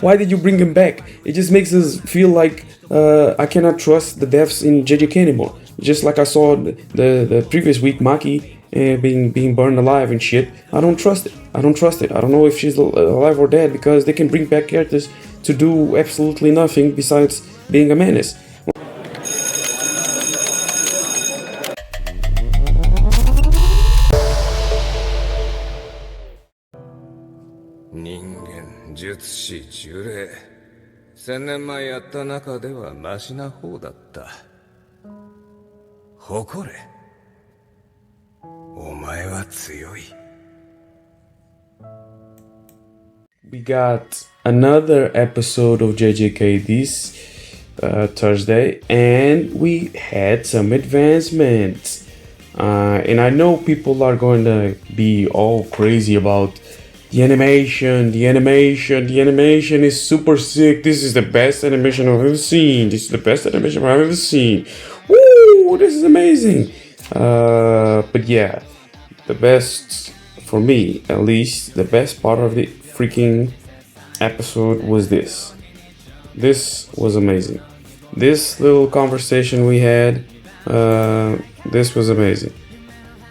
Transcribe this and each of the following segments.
Why did you bring him back? It just makes us feel like I cannot trust the devs in JJK anymore. Just like I saw the previous week, Maki being burned alive and shit. I don't trust it. I don't trust it. I don't know if she's alive or dead because they can bring back characters to do absolutely nothing besides being a menace. We got another episode of JJK this Thursday, and we had some advancements. And I know people are going to be all crazy about the animation. The animation is super sick. This is the best animation I've ever seen. Woo! This is amazing. But yeah, the best, for me at least, the best part of the freaking episode was this. This was amazing. This little conversation we had, this was amazing.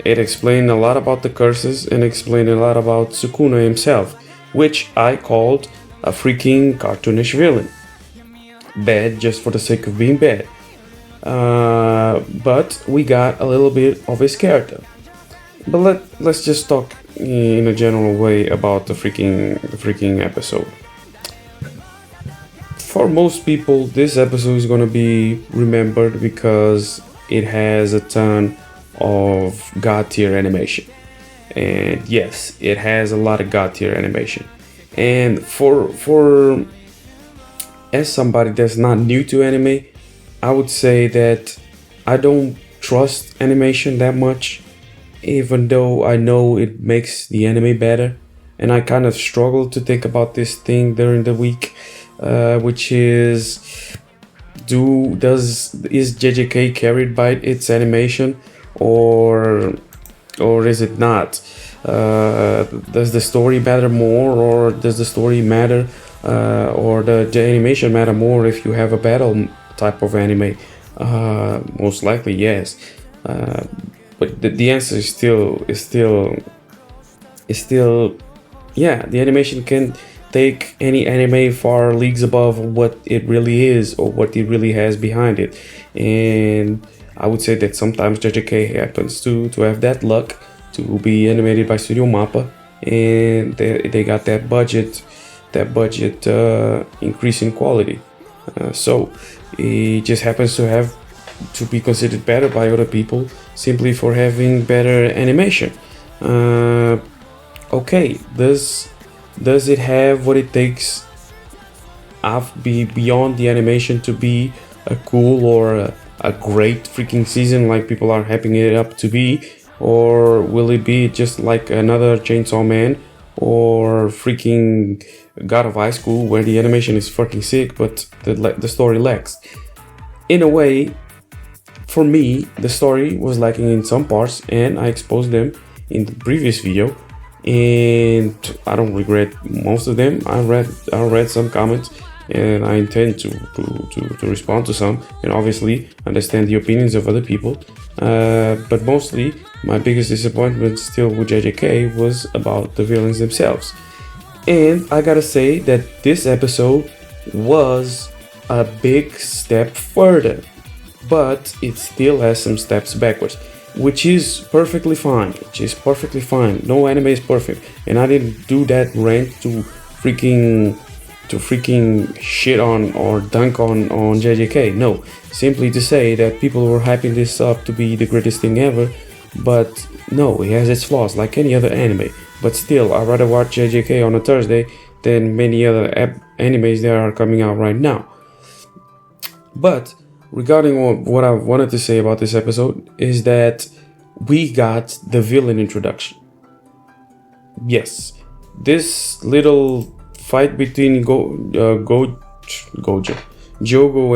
It explained a lot about the curses and explained a lot about Sukuna himself, which I called a freaking cartoonish villain. Bad just for the sake of being bad. But we got a little bit of his character. But let's just talk in a general way about the freaking episode. For most people, this episode is gonna be remembered because it has a ton of god tier animation. And yes, it has a lot of god tier animation. And for as somebody that's not new to anime, I would say that I don't trust animation that much, even though I know it makes the anime better. And I kind of struggle to think about this thing during the week, which is is JJK carried by its animation, or is it not? Does the story matter more, or does the story matter, or the animation matter more if you have a battle type of anime? Most likely yes, but the answer is still yeah. The animation can take any anime far leagues above what it really is or what it really has behind it. And I would say that sometimes JJK happens to have that luck to be animated by Studio Mappa, and they got that budget increase in quality. So it just happens to have to be considered better by other people simply for having better animation. Okay, does it have what it takes beyond the animation to be a cool or a great freaking season like people are hyping it up to be? Or will it be just like another Chainsaw Man or freaking God of High School where the animation is fucking sick but the story lacks? In a way, for me, the story was lacking in some parts, and I exposed them in the previous video, and I don't regret most of them. I read some comments, and I intend to respond to some, and obviously understand the opinions of other people. But mostly, my biggest disappointment still with JJK was about the villains themselves. And I gotta say that this episode was a big step further, but it still has some steps backwards, which is perfectly fine. No anime is perfect, and I didn't do that rant to freaking shit on or dunk on JJK. No, simply to say that people were hyping this up to be the greatest thing ever, but no, it has its flaws like any other anime. But still, I'd rather watch JJK on a Thursday than many other animes that are coming out right now. But regarding what I wanted to say about this episode is that we got the villain introduction. Yes, this little fight between Jogo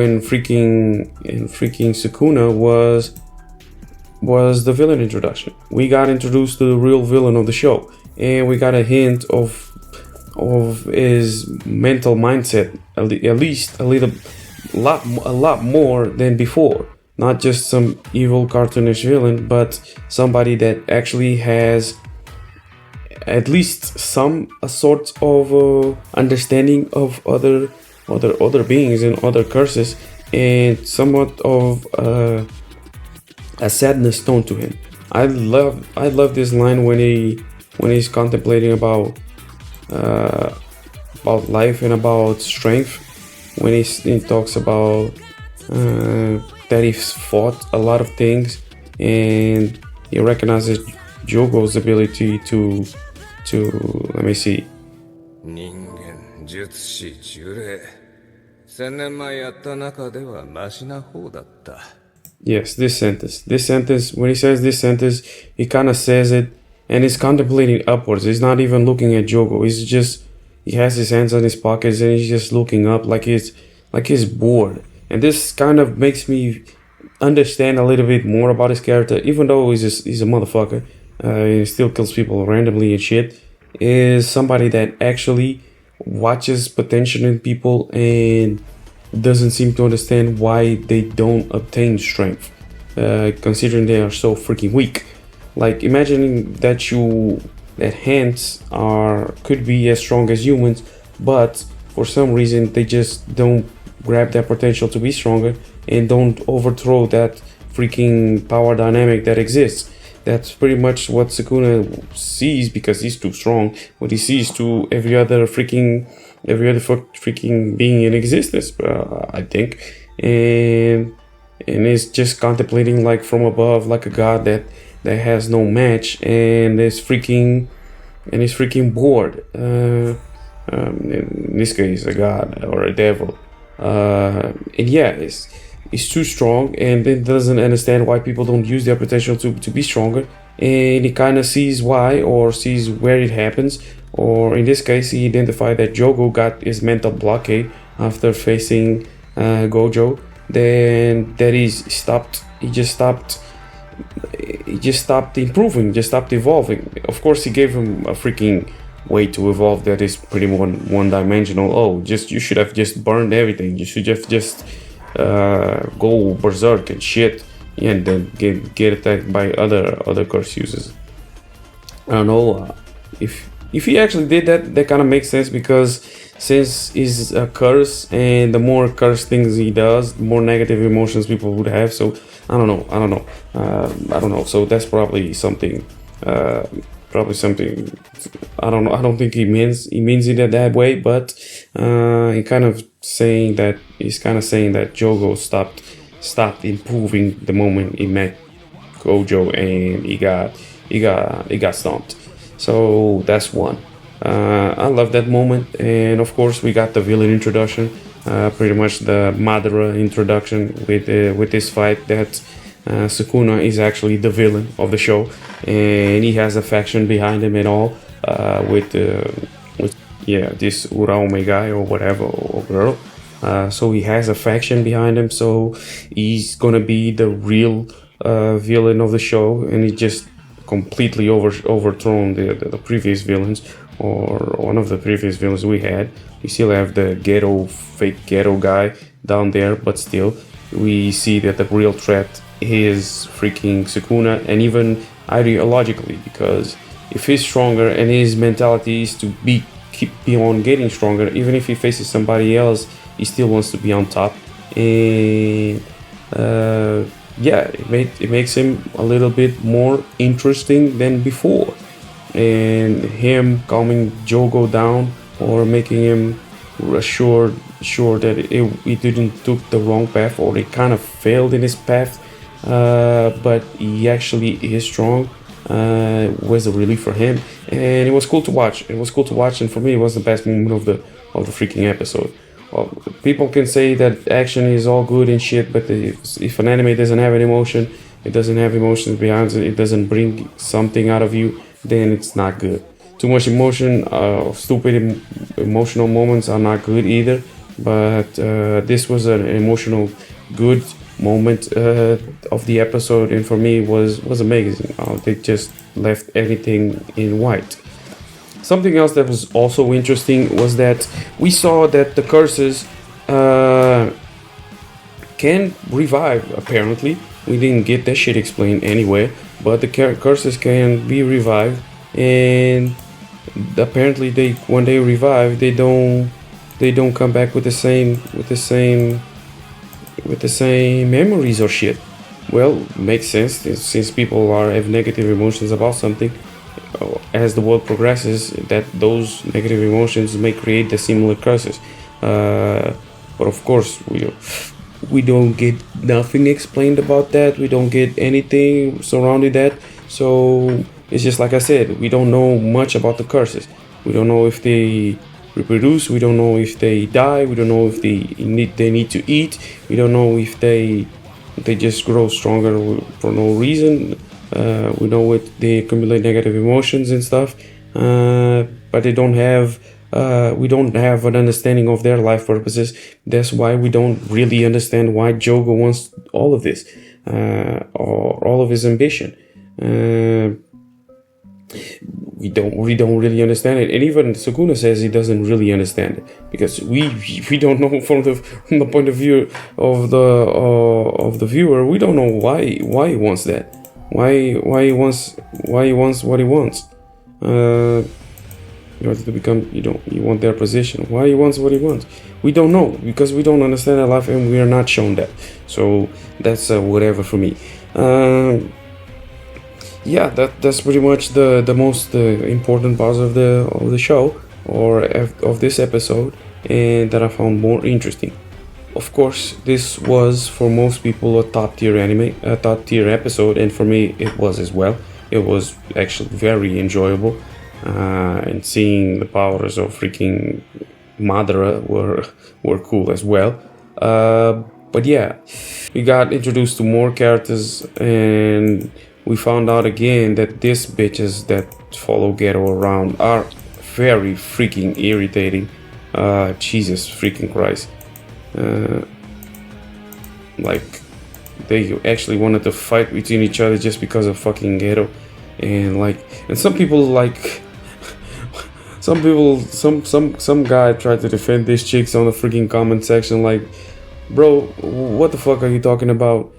and freaking Sukuna was the villain introduction. We got introduced to the real villain of the show, and we got a hint of of his mental mindset, at least a lot more than before. Not just some evil cartoonish villain, but somebody that actually has at least some a sort of understanding of other beings and other curses, and somewhat of a sadness tone to him. I love this line when he's contemplating about life and about strength, when he talks about that he's fought a lot of things, and he recognizes Jogo's ability to let me see. Yes, this sentence, when he says this sentence, he kind of says it and he's contemplating upwards. He's not even looking at Jogo. He has his hands on his pockets and he's just looking up like he's bored. And this kind of makes me understand a little bit more about his character, even though he's a motherfucker. He still kills people randomly and shit. Is somebody that actually watches potential in people and doesn't seem to understand why they don't obtain strength, considering they are so freaking weak. Like imagining that hands could be as strong as humans, but for some reason they just don't grab that potential to be stronger and don't overthrow that freaking power dynamic that exists. That's pretty much what Sukuna sees, because he's too strong. What he sees to every other freaking being in existence, I think, and is just contemplating like from above, like a god that has no match, and is freaking bored. In this case, a god or a devil, and yeah, is too strong and then doesn't understand why people don't use their potential to be stronger, and he kind of sees why, or sees where it happens, or in this case he identified that Jogo got his mental blockade after facing Gojo. Then that he just stopped improving, just stopped evolving. Of course he gave him a freaking way to evolve that is pretty one dimensional. You should have just burned everything, you should have just go berserk and shit, and then get attacked by other curse users. I don't know if he actually did that kind of makes sense, because since he's a curse, and the more curse things he does, the more negative emotions people would have. So I don't know. So that's probably something. I don't think he means it that way, but he's kind of saying that Jogo stopped improving the moment he met Gojo, and he got stomped. So that's one. I love that moment, and of course we got the villain introduction, pretty much the Madara introduction with this fight that Sukuna is actually the villain of the show, and he has a faction behind him and all, with this Uraume guy or whatever, or girl. So he has a faction behind him, so he's gonna be the real villain of the show, and he just completely overthrown the previous villains, or one of the previous villains we had. We still have the fake ghetto guy down there, but still we see that the real threat is freaking Sukuna, and even ideologically, because if he's stronger and his mentality is to keep on getting stronger, even if he faces somebody else, he still wants to be on top. And it makes him a little bit more interesting than before, and him calming Jogo down, or making him sure that he didn't took the wrong path, or he kind of failed in his path, but he actually is strong, was a relief for him, and it was cool to watch. And for me, it was the best moment of the freaking episode. Well, people can say that action is all good and shit, but if an anime doesn't have an emotion, it doesn't have emotions behind it, it doesn't bring something out of you, then it's not good. Too much emotion, stupid emotional moments are not good either. But this was an emotional, good moment of the episode, and for me was amazing. They just left everything in white. something else that was also interesting was that we saw that the curses can revive. Apparently, we didn't get that shit explained anywhere, but the curses can be revived, and apparently when they revive, they don't come back with the same memories or shit. Well, makes sense since people have negative emotions about something. As the world progresses, that those negative emotions may create the similar curses. But of course, we don't get nothing explained about that. We don't get anything surrounding that. So it's just like I said, we don't know much about the curses. We don't know if they reproduce. We don't know if they die. We don't know if they need to eat. We don't know if they just grow stronger for no reason. We know they accumulate negative emotions and stuff, but they don't have. We don't have an understanding of their life purposes. That's why we don't really understand why Jogo wants all of this, or all of his ambition. We don't really understand it, and even Sukuna says he doesn't really understand it because we don't know from the point of view of the viewer. We don't know why he wants that. Why he wants what he wants. In order to become, you want their position. Why he wants what he wants, we don't know, because we don't understand their life and we are not shown that. So that's whatever for me. Yeah, that's pretty much the most important part of the show, or of this episode, and that I found more interesting. Of course, this was for most people a top tier episode, and for me it was as well. It was actually very enjoyable, and seeing the powers of freaking Madara were cool as well. But yeah, we got introduced to more characters, and we found out again that these bitches that follow Ghetto around are very freaking irritating. Jesus freaking Christ. Like, they actually wanted to fight between each other just because of fucking Ghetto. And some people some guy tried to defend these chicks on the freaking comment section, like, bro, what the fuck are you talking about?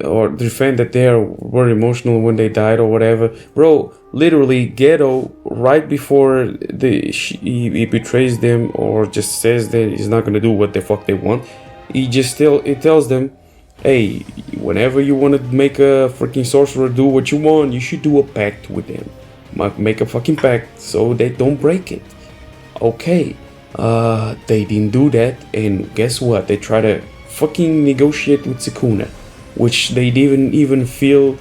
Or defend that they were emotional when they died or whatever. Bro, literally Ghetto, right before he betrays them or just says that he's not gonna do what the fuck they want, he tells them, hey, whenever you want to make a freaking sorcerer do what you want, you should do a pact with them. Make a fucking pact so they don't break it. Okay, they didn't do that, and guess what? They try to fucking negotiate with Sukuna, which they didn't even feel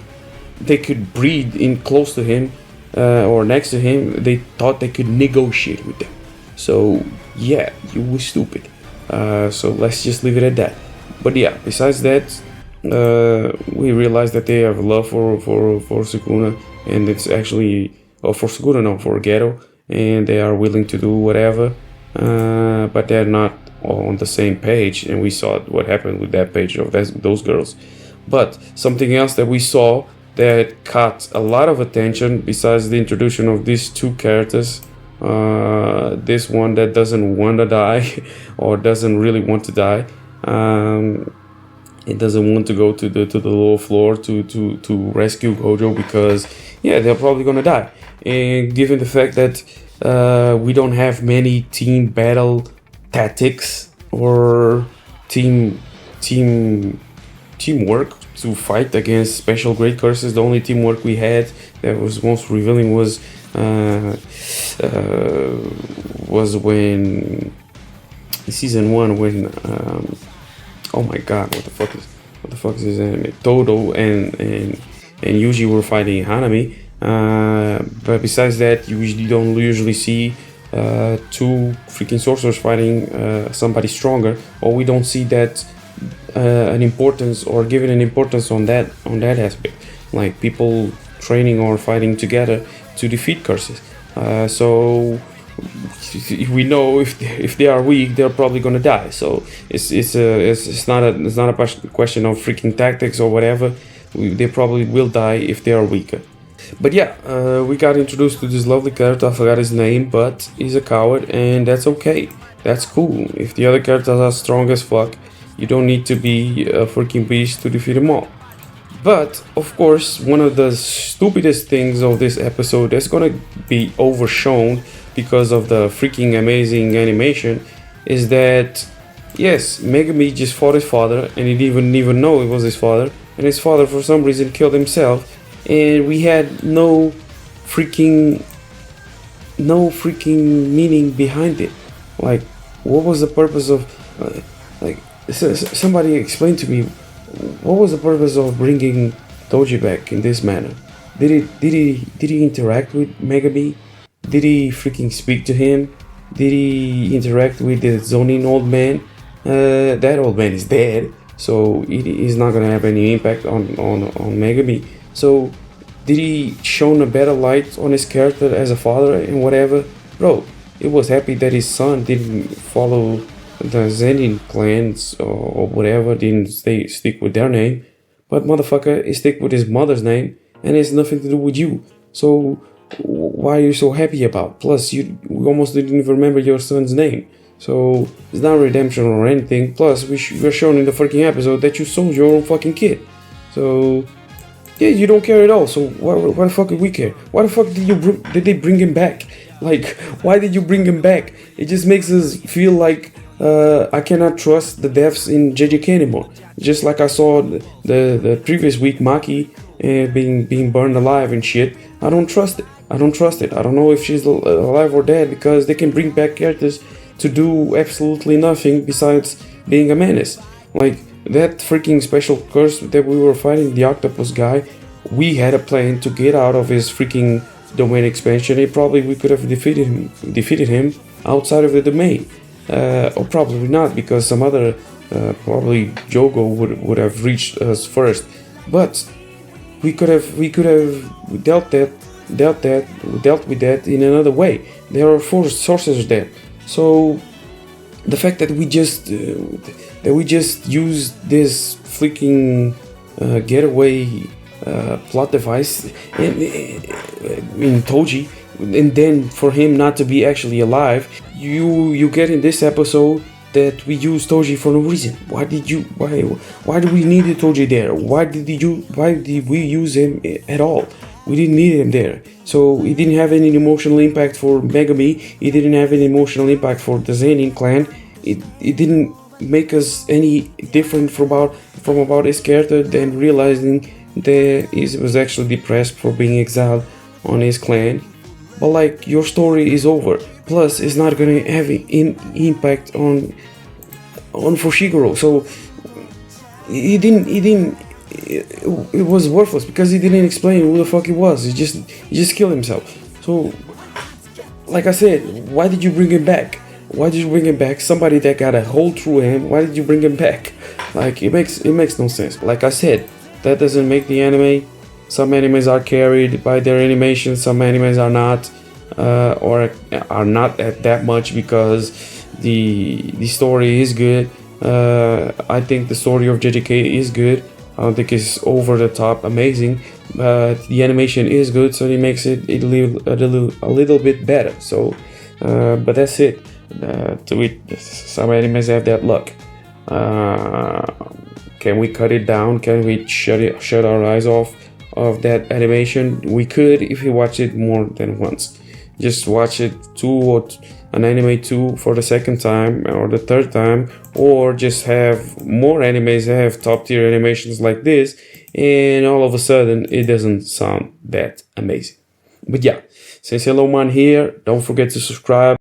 they could breathe in close to him, or next to him. They thought they could negotiate with them. So yeah, you were stupid. So let's just leave it at that. But yeah, besides that, we realized that they have love for Sukuna, and it's actually for Sukuna, no, for Ghetto, and they are willing to do whatever, but they're not all on the same page, and we saw what happened with that page of those girls. But something else that we saw that caught a lot of attention, besides the introduction of these two characters, this one that doesn't want to die or doesn't really want to die, it doesn't want to go to the lower floor to rescue Gojo, because yeah, they're probably gonna die. And given the fact that we don't have many team battle tactics or teamwork to fight against special great curses, the only teamwork we had that was most revealing was when season 1, when oh my god, what the fuck is his name? Todo and Yuji were fighting Hanami. But besides that, you don't usually see two freaking sorcerers fighting somebody stronger, or we don't see that an importance or given an importance on that aspect, like people training or fighting together to defeat curses. So we know if they are weak, they're probably gonna die. So it's not a question of freaking tactics or whatever. They probably will die if they are weaker. But yeah, we got introduced to this lovely character. I forgot his name, but he's a coward, and that's okay. That's cool. If the other characters are strong as fuck, you don't need to be a freaking beast to defeat them all. But of course, one of the stupidest things of this episode that's gonna be overshown because of the freaking amazing animation is that yes, Megami just fought his father, and he didn't even know it was his father, and his father for some reason killed himself, and we had freaking no freaking meaning behind it. Like, what was the purpose of like somebody explain to me what was the purpose of bringing Toji back in this manner? Did he interact with Megami? Did he freaking speak to him? Did he interact with the zoning old man? That old man is dead, so he's not gonna have any impact on Megami. So did he shone a better light on his character as a father and whatever? Bro, it was happy that his son didn't follow the Zenin clans or whatever, didn't stick with their name, but motherfucker, he stick with his mother's name and it's nothing to do with you. So why are you so happy about? Plus, we almost didn't even remember your son's name. So it's not redemption or anything. Plus, we're shown in the freaking episode that you sold your own fucking kid. So yeah, you don't care at all. So why the fuck did we care? Why the fuck did they bring him back? Like, why did you bring him back? It just makes us feel like I cannot trust the devs in JJK anymore. Just like I saw the previous week Maki being burned alive and shit. I don't trust it. I don't know if she's alive or dead because they can bring back characters to do absolutely nothing besides being a menace. Like that freaking special curse that we were fighting, the octopus guy, we had a plan to get out of his freaking domain expansion. We could have defeated him outside of the domain. Or probably not, because some other probably Jogo would have reached us first. But we could have dealt with that in another way. There are 4 sources there. So the fact that we just used this freaking getaway plot device in Toji, and then for him not to be actually alive, you get in this episode that we use Toji for no reason. Why do we need Toji there? Why did we use him at all? We didn't need him there. So he didn't have any emotional impact for Megami. He didn't have any emotional impact for the Zenin clan. It didn't make us any different from about his character than realizing that he was actually depressed for being exiled on his clan. But like, your story is over. Plus, it's not gonna have an impact on Fushiguro. So it was worthless because he didn't explain who the fuck he was. He just killed himself. So, like I said, why did you bring him back? Why did you bring him back? Somebody that got a hole through him. Why did you bring him back? Like, it makes no sense. Like I said, that doesn't make the anime. Some animes are carried by their animation. Some animes are not, or are not at that much because the story is good. I think the story of JJK is good. I don't think it's over the top amazing, but the animation is good, so it makes it a little bit better. So, but that's it. Some animes have that luck. Can we cut it down? Can we shut our eyes off of that animation? We could if you watch it more than once. Just watch it an anime 2 for the second time or the third time, or just have more animes that have top tier animations like this, and all of a sudden it doesn't sound that amazing. But yeah, since Hello Man here, don't forget to subscribe.